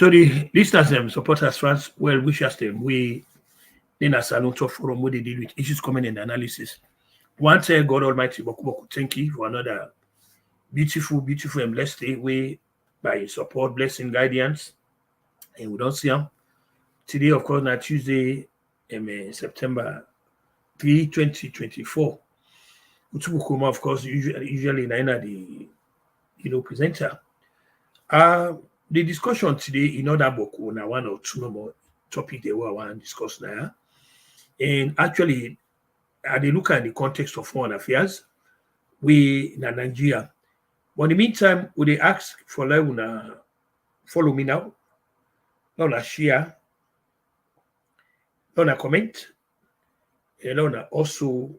So the listeners and supporters, fans, well wishers them, we in a Salon Tok Forum where they deal with issues coming in analysis. Once God Almighty, thank you for another beautiful and blessed day way by His support, blessing, guidance, and we don't see them. Today, of course, now Tuesday, September 3, 2024. Utubukuma, of course, usually Nina the presenter. The discussion today in other book on one or two more topic they were want to discuss now. And actually, they look at the context of foreign affairs, we in Nigeria. But in the meantime, would they ask for like una follow me now? Not share, not comment, and not also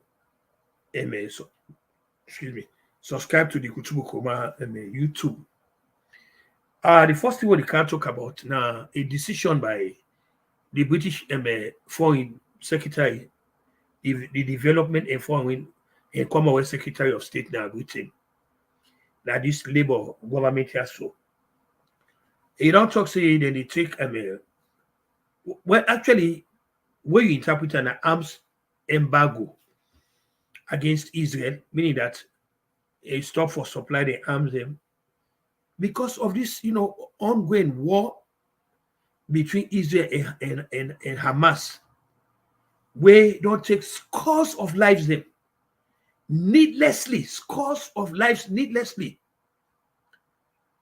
subscribe to the Kutubu Koma YouTube. The first thing we can talk about now a decision by the British Foreign Secretary, the Development and Foreign and Commonwealth Secretary of State now Britain. That this Labour government has so. You don't talk say then they take well actually where you interpret an arms embargo against Israel, meaning that a stop for supply the arms them because of this, ongoing war between Israel and Hamas, where don't take scores of lives them needlessly, scores of lives needlessly.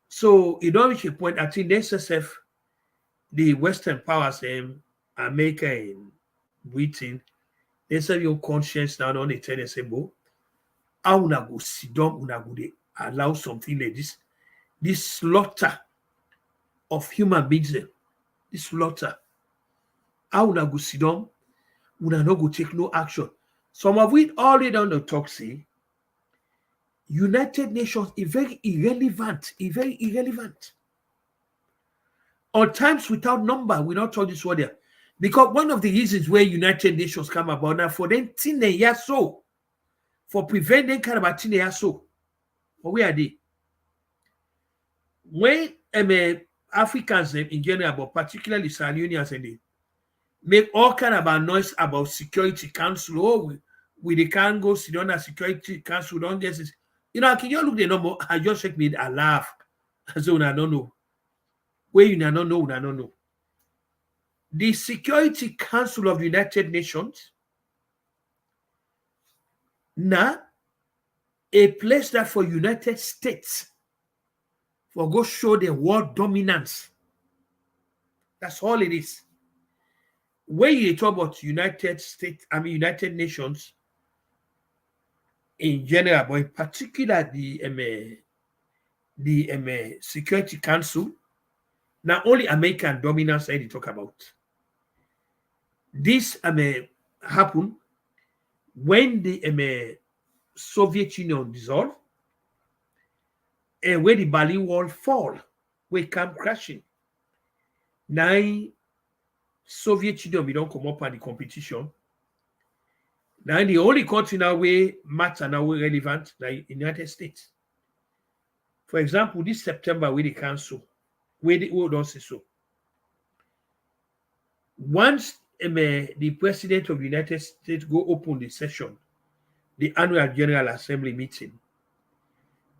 So it don't reach a point. I think SSF, the Western powers, America and Britain, they say your conscience now on the tell and say, "Bo, how una go sit down, una go dey allow something like this slaughter of human beings, this slaughter. How una go sit down, una no go take no action." Some of it already on the talk say United Nations is very irrelevant, On times without number, we don't talk this word there. Because one of the reasons where United Nations come about now for them so for preventing kind of a so. But where are they? When Africans in general, but particularly Sierra Leoneans and they make all kind of noise about Security Council. Oh, they can't go sit down at Security Council, don't get this. Can you look the number? I just check me, I laugh. So I don't know. Where you don't know. The Security Council of the United Nations, now a place that for United States for go show the world dominance. That's all it is. When you talk about United Nations in general, but in particular the Security Council, not only American dominance I talk about. This happened when the Soviet Union dissolved and when the Berlin Wall fall, we come crashing. Now Soviet Union we don't come up on the competition. Now the only country now where matter now relevant like United States. For example, this September with the council, where the don't say so. Once the president of the United States go open the session, the annual General Assembly meeting,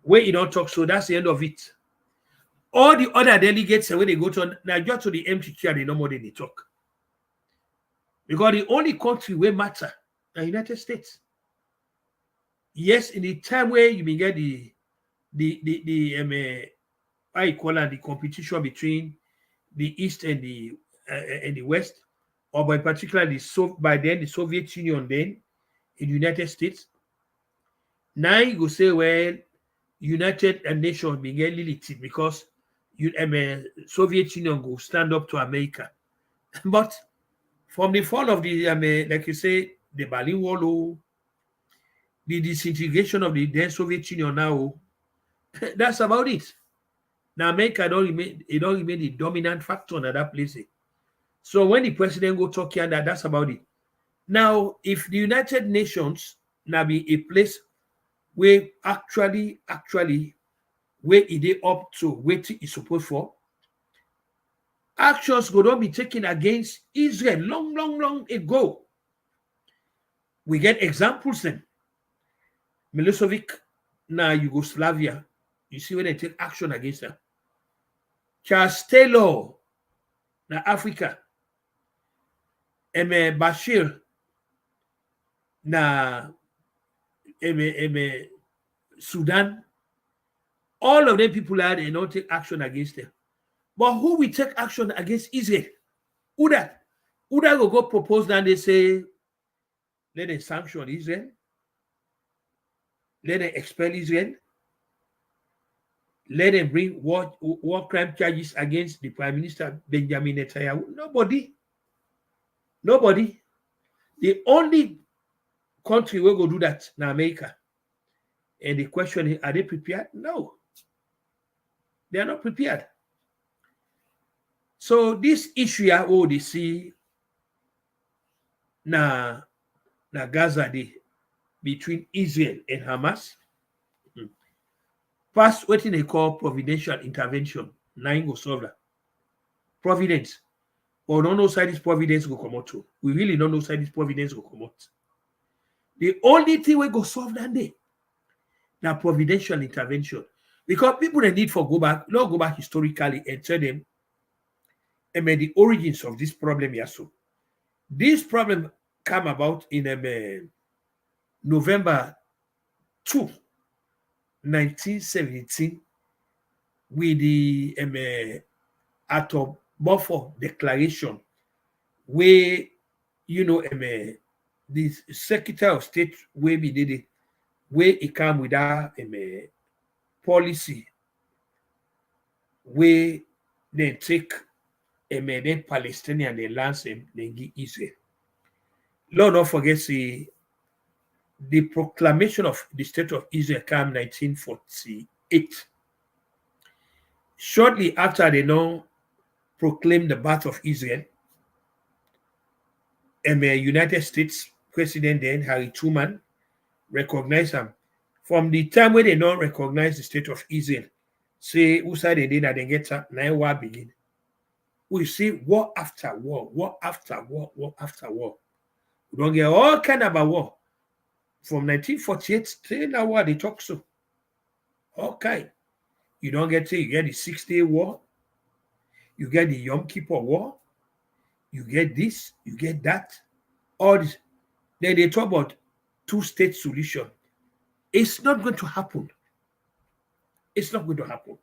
where you don't talk, so that's the end of it. All the other delegates, when they go to now just to the empty chair, they know more than they talk. Because the only country where matter the United States. Yes, in the time where you may get the how you call it, the competition between the East and the West, or by particularly by then the Soviet Union then in the United States. Now you go say, well, United Nations begin limited because Soviet Union go stand up to America. But from the fall of the like you say, the Berlin Wall, the disintegration of the then Soviet Union now, that's about it. Now America don't remain the dominant factor in that place. So when the president go talk here, that's about it. Now, if the United Nations now be a place where actually where it is up to where it is supposed for, actions go not be taken against Israel long ago. We get examples then. Milosevic na Yugoslavia. You see when they take action against them. Charles Taylor na Africa. Bashir na Sudan. All of them people are they not take action against them. But who will take action against Israel? Who that? Who that go propose and they say, let them sanction Israel, let them expel Israel, let them bring war crime charges against the Prime Minister Benjamin Netanyahu. Nobody. The only country will go do that in America. And the question is, are they prepared? No. They are not prepared. So this issue here, they see na Gaza Day between Israel and Hamas. Past what they call providential intervention. Nine go solve that. Providence. Or don't know side this providence go come out to. We really don't know side this providence go come out. The only thing we go solve that day, now providential intervention. Because people they need for not go back historically and tell them the origins of this problem here. So this problem came about in November 2, 1917 with the Atom Balfour Declaration where the Secretary of State where we did it, where it came with that policy where they take then Palestinian they lands them then give Israel. Lord not forget the proclamation of the State of Israel came 1948. Shortly after they now proclaimed the birth of Israel, United States President then Harry Truman recognized him. From the time when they don't recognize the State of Israel, say who said they did that they get up, now war begin. We see war after war, war after war, war after war. We don't get all kind of a war. From 1948 till now war they talk so. Okay. You don't get to, you get the 6-day war, you get the Yom Kippur war, you get this, you get that, all this. Then they talk about two-state solution. It's not going to happen. It's not going to happen.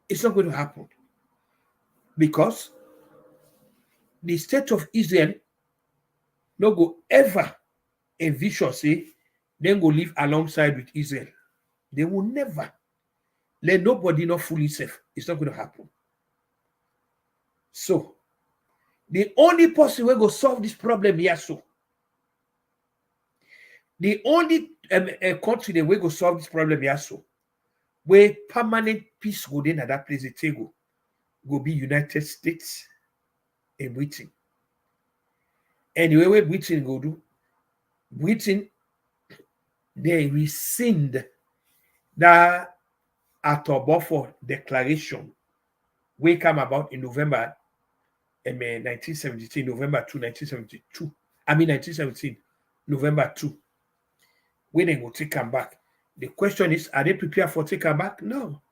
It's not going to happen. Because the State of Israel no go ever envision say then go live alongside with Israel. They will never let nobody not fully safe. It's not going to happen. So the only person who will solve this problem here, the only country that will go solve this problem here, where permanent peace go in at that place, it go be United States and Britain. Anyway, where Britain go do, Britain, they rescind that Atom Balfour Declaration, we come about in November 1917, November 2, 1972. 1917, November 2. When they go take them back. The question is, are they prepared for take them back? No.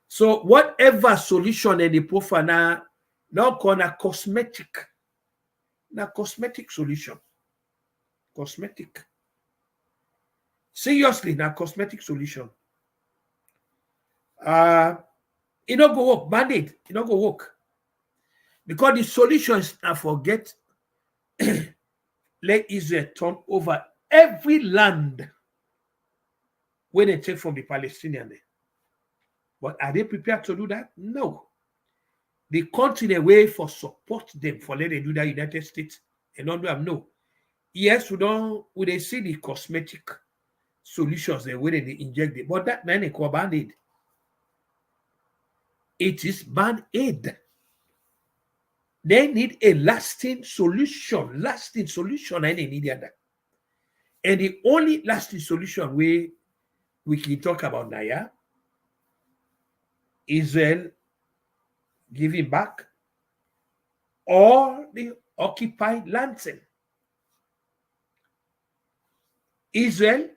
So whatever solution they profile now called a cosmetic. Now cosmetic solution. Cosmetic. Seriously, now cosmetic solution. It don't go work. Band-aid, it don't go work. Because the solution is I forget let Israel turn over every land when they take from the Palestinians. But are they prepared to do that? No. The country they way for support them for let them do that United States and don't do them. No. Yes, we they see the cosmetic solutions the way they inject it, but that man they call band-aid. It is band-aid. They need a lasting solution, and they need that. And the only lasting solution we can talk about now, Israel giving back all the occupied lands. Israel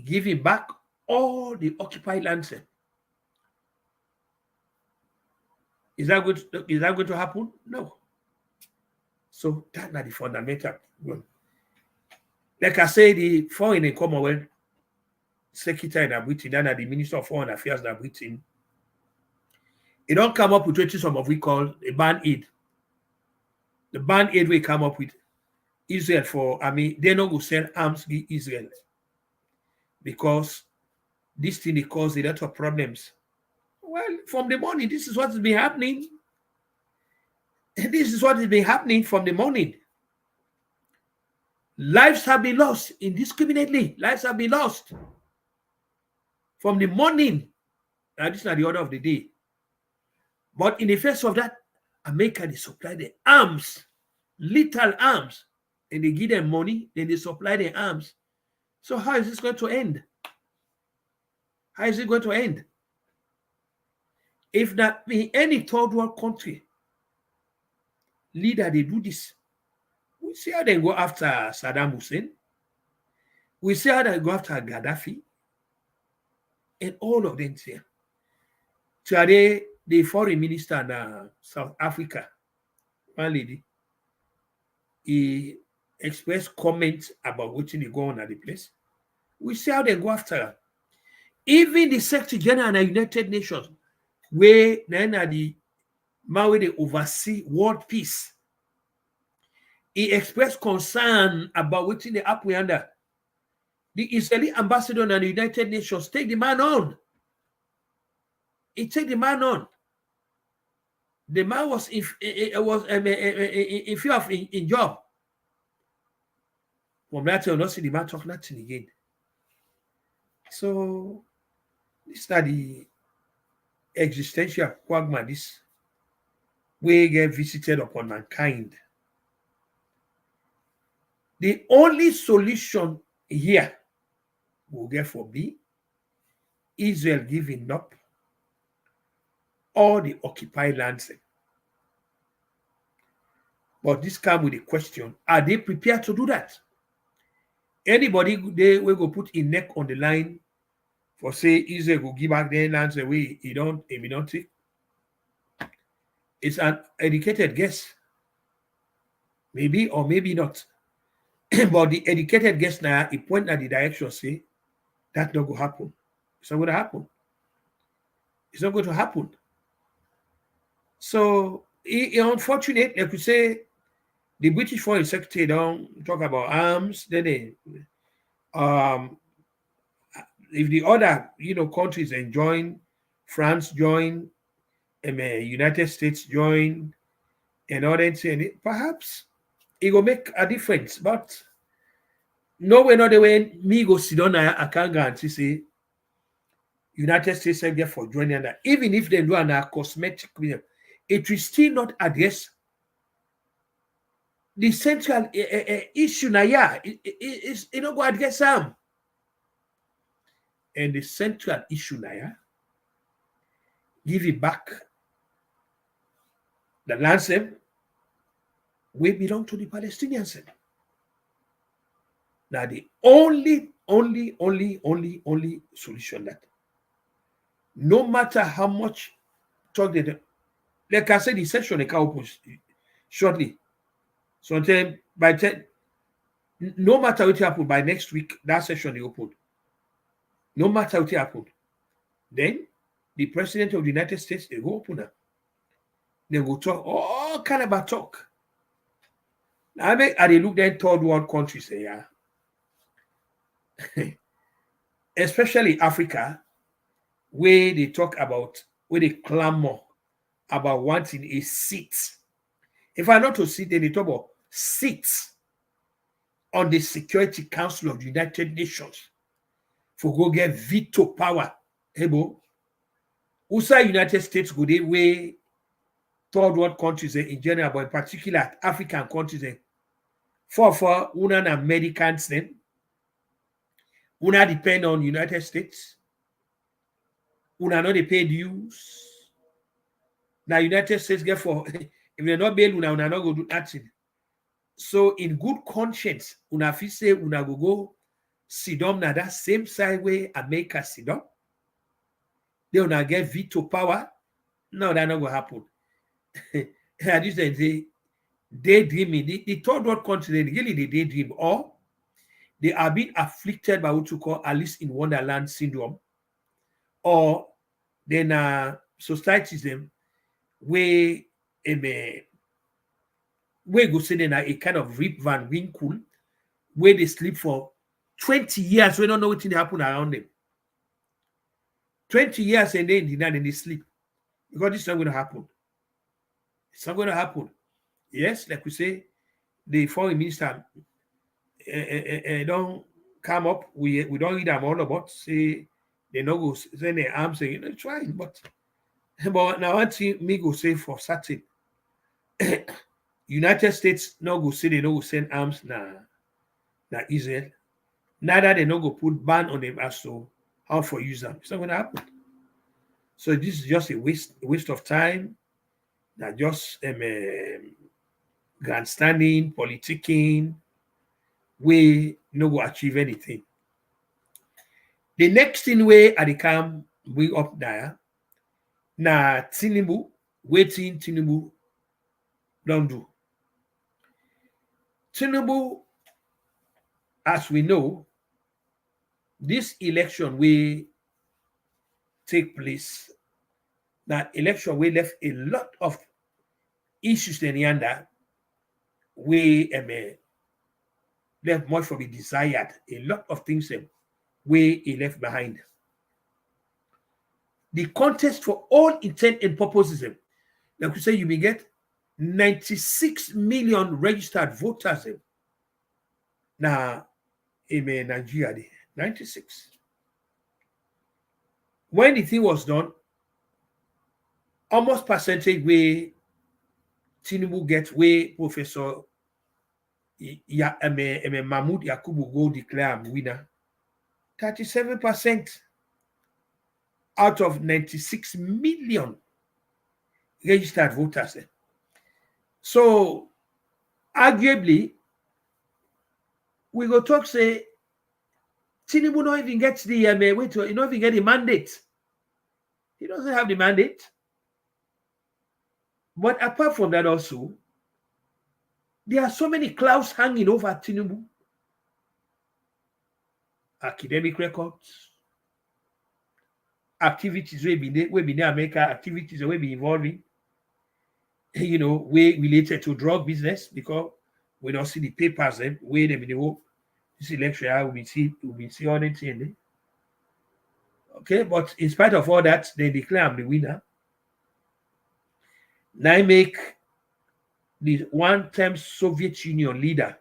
giving back all the occupied lands. Is that going to happen? No. So that's not the fundamental one. Like I say, the Foreign and Commonwealth Secretary in Britain, and the Minister of Foreign Affairs in Britain, it don't come up with what some of we call a band aid. The band aid we come up with Israel for, they not go send arms to Israel because this thing it cause a lot of problems. Well, from the morning, this is what has been happening. This is what has been happening from the morning. Lives have been lost indiscriminately. Lives have been lost from the morning. And this is not the order of the day. But in the face of that, America, they supply the arms, lethal arms, and they give them money, then they supply the arms. So how is this going to end? How is it going to end? If that be any third world country leader, they do this, we see how they go after Saddam Hussein. We see how they go after Gaddafi. And all of them here. Today, the foreign minister in South Africa, one lady, he expressed comments about what they go on at the place. We see how they go after her. Even the Secretary General of the United Nations, where the man where they oversee world peace, he expressed concern about what they happen under. The Israeli ambassador in the United Nations take the man on. He take the man on. The man was in fear of in job. From that time, not see the man talk nothing again. So this is the existential quagmire. This we get visited upon mankind. The only solution here will get for be Israel giving up all the occupied lands. But this comes with a question: are they prepared to do that? Anybody they will go put a neck on the line for say Israel will give back their lands away. He don't take. It's an educated guess. Maybe or maybe not. But the educated guess now, he point at the direction, say that not going to happen. It's not going to happen. It's not going to happen. So it's unfortunate, like we say, the British Foreign Secretary don't talk about arms. Then they, if the other countries join, France join, United States join, and all that, perhaps it will make a difference. But no way, not the way me go sit down, I can't guarantee say United States get for joining that. Even if they do a cosmetic, it will still not address the central issue now. Yeah, it's not going to address them. And the central issue now, yeah, give it back the lands will belong to the Palestinians. Now the only solution that no matter how much talk they do, like I said, the session they can open shortly. So by 10, no matter what happened by next week, that session they open. No matter what happened, then the president of the United States they go open up. They go talk all kind of talk. Now I they look then third world countries say yeah. Especially Africa, where they talk about, where they clamor about wanting a seat. If I not to sit, then they talk about seats on the Security Council of the United Nations for go get veto power. Ebo, USA United States go the way third world countries in general, but in particular African countries for una Americans then. Una depend on United States. Una not they pay dues. Now United States get for if they not bail una not go do nothing. So in good conscience, una fit say una go sit down na that same side way America sit down. They una get veto power. No, that not gonna happen. I just say daydreaming. The third world country, they really they daydream, or they are being afflicted by what you call Alice in Wonderland syndrome, or then societies them where where go say then a kind of Rip Van Winkle where they sleep for 20 years. We don't know what happen around them. 20 years and then in the night and they sleep. Because this is not going to happen. It's not going to happen. Yes, like we say, the foreign minister don't come up. We don't read them all about say they no go send their arms saying it's fine, but now one thing me go say for certain. United States no go say they no go send arms na Israel. Neither they no go put ban on them as to how for use them. It's not going to happen. So this is just a waste of time. That just grandstanding, politicking, we no go achieve anything. The next thing we at the camp we up there. Now TINUBU, waiting TINUBU don't do. TINUBU, as we know, this election will take place. That election will left a lot of issues in the under we left much for be desired. A lot of things we left behind. The contest for all intent and purposes, like we say, you will get 96 million registered voters now in Nigeria. 96. When the thing was done, almost percentage where TINUBU get where Professor Mahmoud Yakubu go declare winner. 37% out of 96 million registered voters. So arguably, we go talk say TINUBU not even gets the you not even get the mandate. He doesn't have the mandate. But apart from that also, there are so many clouds hanging over TINUBU. Academic records, activities we be America, activities we be involving, we related to drug business, because we don't see the papers where them in the hope this election we see all the thing. Okay, but in spite of all that, they declare I'm the winner. Now I make the one-time Soviet Union leader,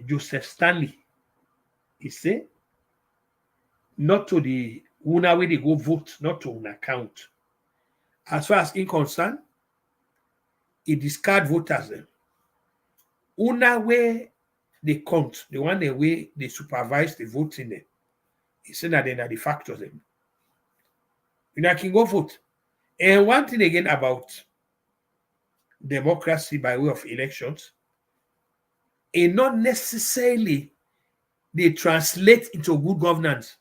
Joseph Stanley, he say, not to the una where they go vote, not to an account. As far as in concern, he discard voters. Una where they count, the one the way they supervise the voting them. He said that they are the factors. You can go vote. And one thing again about democracy by way of elections, and not necessarily they translate into good governance.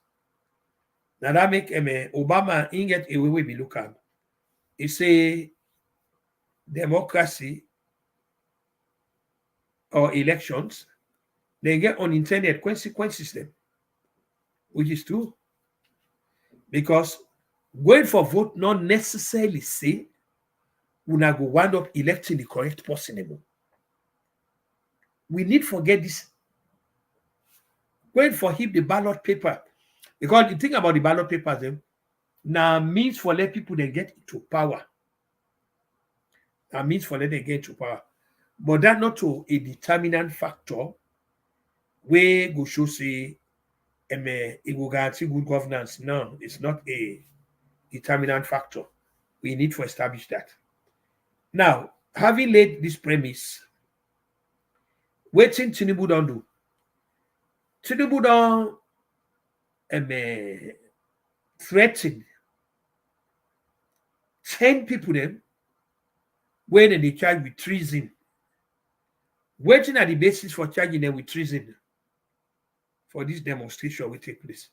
Now that make Obama in get away with me look at. He say democracy or elections, they get unintended consequences them, which is true. Because going for vote not necessarily say we now go wind up electing the correct person anymore. We need to forget this. Going for him the ballot paper. Because the thing about the ballot papers now means for let people they get into power. That means for let them get into power. But that not to a determinant factor where go show say it will guarantee good governance. No, it's not a determinant factor. We need to establish that. Now, having laid this premise, waiting TINUBU don't do. TINUBU don't threaten 10 people them when they charge with treason. Waiting at the basis for charging them with treason for this demonstration will take place.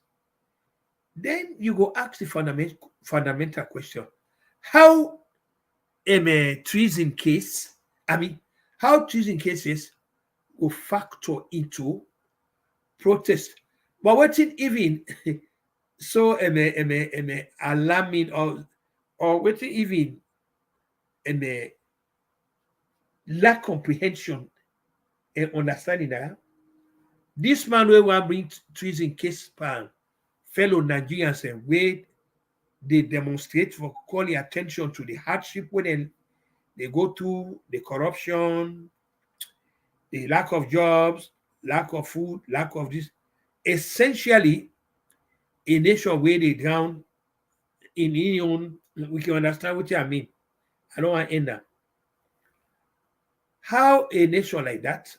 Then you go ask the fundamental question: how a treason case, how treason cases will factor into protest? But what it even so alarming or what it even lack comprehension and understanding that this man will want bring treason case pan fellow Nigerians and where they demonstrate for calling attention to the hardship when they go to the corruption, the lack of jobs, lack of food, lack of this. Essentially, a nation where they drown in union, we can understand what I mean. I don't want to end that. How a nation like that,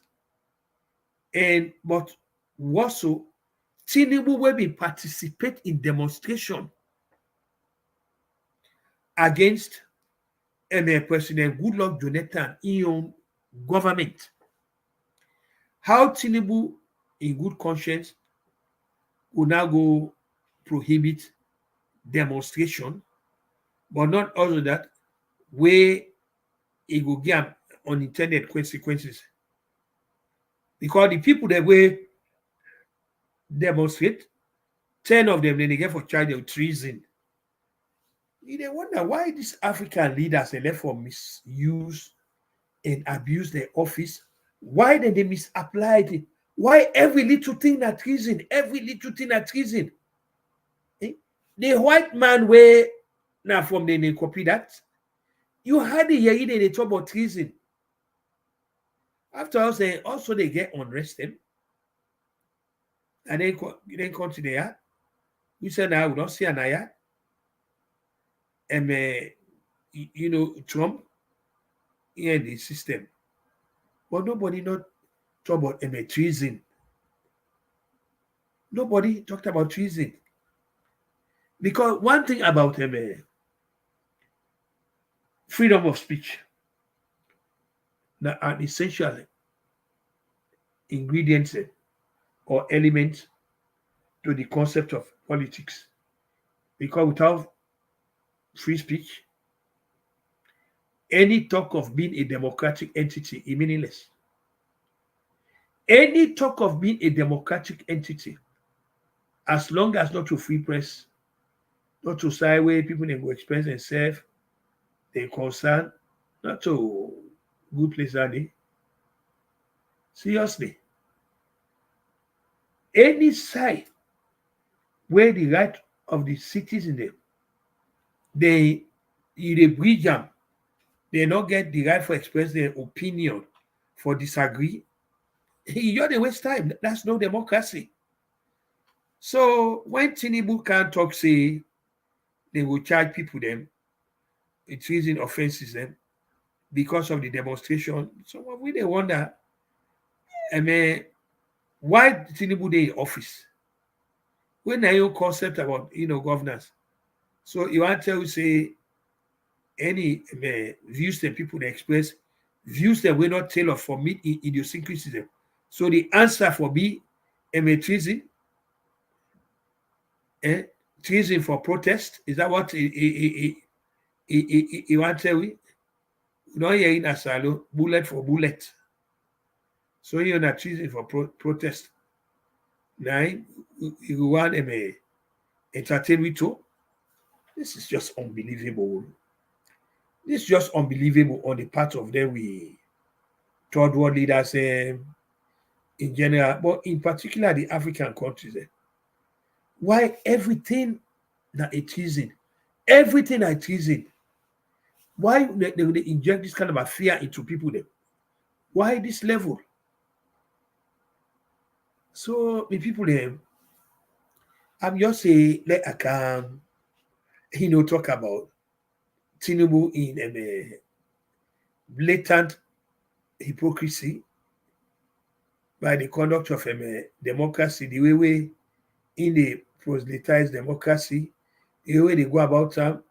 but also TINUBU will be participate in demonstration against President Goodluck Jonathan in government. How TINUBU, in good conscience, will now go prohibit demonstration, but not also that where it will give unintended consequences. Because the people that will demonstrate, 10 of them, then they get for charge of treason. They wonder why these African leaders are left for misuse and abuse their office. Why did they misapply it? Why every little thing at treason? Every little thing at treason. The white man where now from the copy that you had the year they talk about treason. After all, they also they get unrested. And then come to the yard. We said now we don't see an aya. And Trump in the system. But nobody not talk about treason. Nobody talked about treason. Because one thing about freedom of speech, that an essential ingredient or element to the concept of politics. Because without free speech, any talk of being a democratic entity is meaningless. Any talk of being a democratic entity, as long as not to free press, not to side where people can go express themselves, they concern, not to good place are they. Seriously. Any side where the right of the citizen they bridge them, they not get the right for express their opinion, for disagree. You're the waste time. That's no democracy. So when TINUBU can't talk, say they will charge people them, it's treason offenses them because of the demonstration. So we they wonder, why TINUBU they in office? When are your concept about governance? So you want to tell you say any views that people they express, views that were not tailored for meet idiosyncrasies. So the answer for B, treason, treason for protest. Is that what he want to tell you? We don't hear in a salon, bullet for bullet. So you're not treason for protest. Now you want entertain with too. This is just unbelievable. This is just unbelievable on the part of them we third world leaders in general, but in particular the African countries. Why everything that it treason, everything that treason, why they inject this kind of a fear into people then? Why this level? So the people them, I'm just say let I can talk about TINUBU in a blatant hypocrisy by the conduct of democracy, the way in the proselytize democracy, the way they go about them,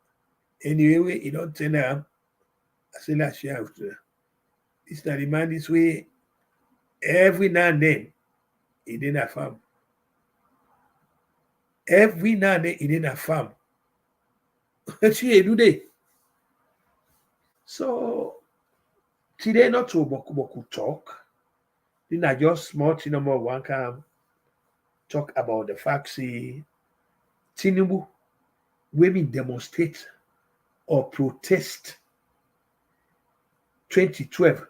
Anyway, you don't turn up. I say last year after. This not the man this way. Every now and then, he didn't farm. Every now and then, he didn't farm. See, do they? So today not to boku talk. Then I just small thing number one can talk about the fact say TINUBU women demonstrate or protest 2012.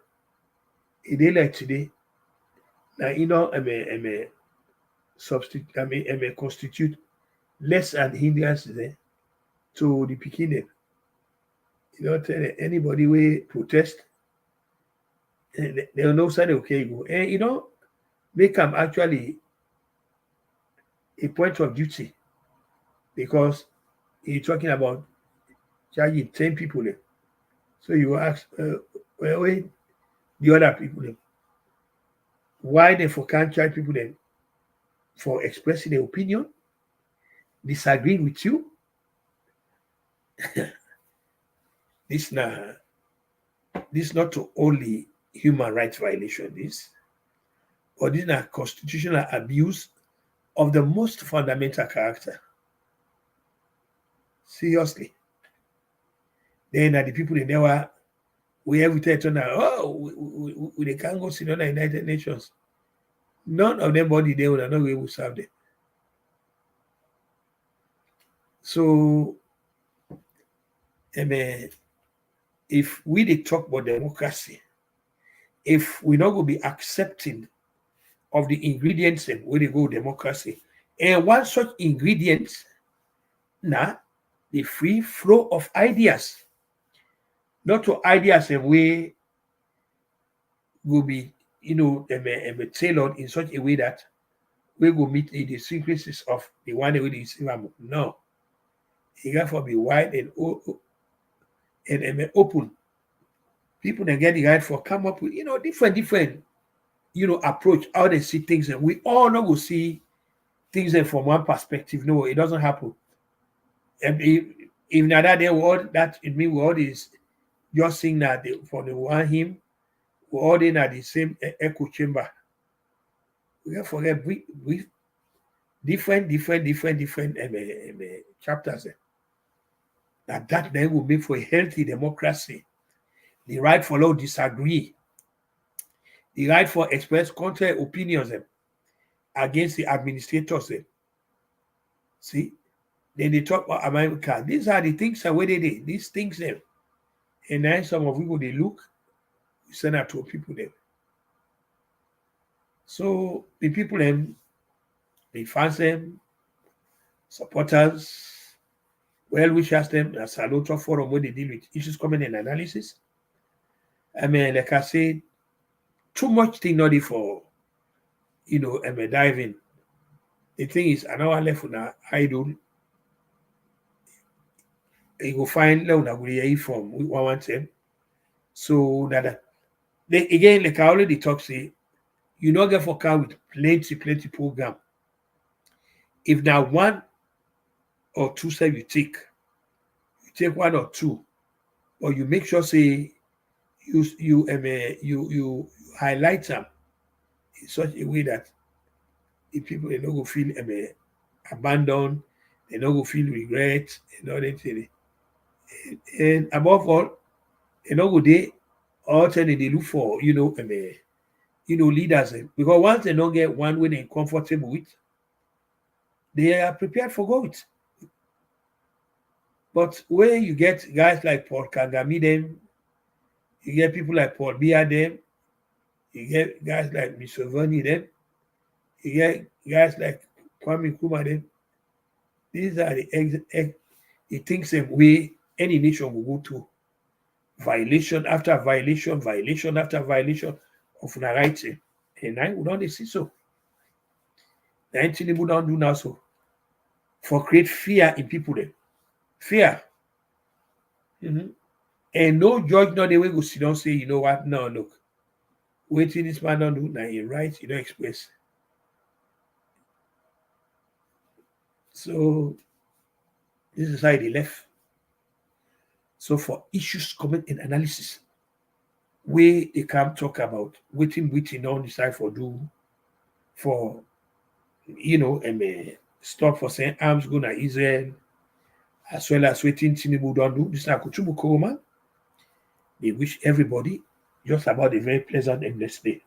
A day like today, now substitute constitute less than hindrance there to the beginning. You know, tell anybody we protest, they'll know say okay go. And make them actually a point of duty because you're talking about charging 10 people there. So you ask, well, wait, the other people then. Why they for can't charge people then for expressing their opinion, disagreeing with you? This not to only human rights violation, but this is constitutional abuse of the most fundamental character. Seriously. Then the people they never we every time turn out, they can't go sit on the United Nations. None of them body there will not be able to serve them. So if we dey talk about democracy, if we not going to be accepting of the ingredients where they go democracy, and one such ingredient, the free flow of ideas, not to ideas and way will be tailored in such a way that we will meet the idiosyncrasies of the one way they see. No, it got to be wide and open. People then get the right for come up with different approach how they see things, and we all know will see things from one perspective. No, it doesn't happen. And if now that they were that it means we all is just saying that for the one him, we're all in at the same echo chamber. We can't forget we different chapters. That then will make for a healthy democracy. The right for all disagree. The right for express contrary opinions against the administrators. See? Then they talk about America. These are the things that where they did. These things them. And then some of people they look, we send out to people them. So the people them, they fans them, supporters, well wishers them, a Salon Tok Forum where they deal with issues coming in analysis. Like I said, too much thing not for diving. The thing is an hour left on idle. You go find from we want them. So that they, again, like I already talked, say you not get for car with plenty program. If now one or two steps you take one or two, or you make sure say you highlight them in such a way that the people they don't go feel abandoned, they don't go feel regret, and all that thing. And above all, they don't go there all time they look for leaders. Because once they don't get one way they're comfortable with, they are prepared for go with. But where you get guys like Paul Kagame them, you get people like Paul Biya them, you get guys like Museveni them, you get guys like Kwame Nkrumah them. These are the things that way any nation will go to. Violation after violation after violation of the rights. And I would not see so. The TINUBU don't do now so. For create fear in people then. Fear. Mm-hmm. And no judge not the way go sit down say, you know what? No, look. Waiting this man don't do now you right, you don't express. So this is how they left. So for issues coming in analysis, we they come talk about waiting on the side for do for stop for saying arms going to Israel as well as waiting TINUBU don't do. This is Kuchubu Kuruma. They wish everybody just about a very pleasant and blessed day.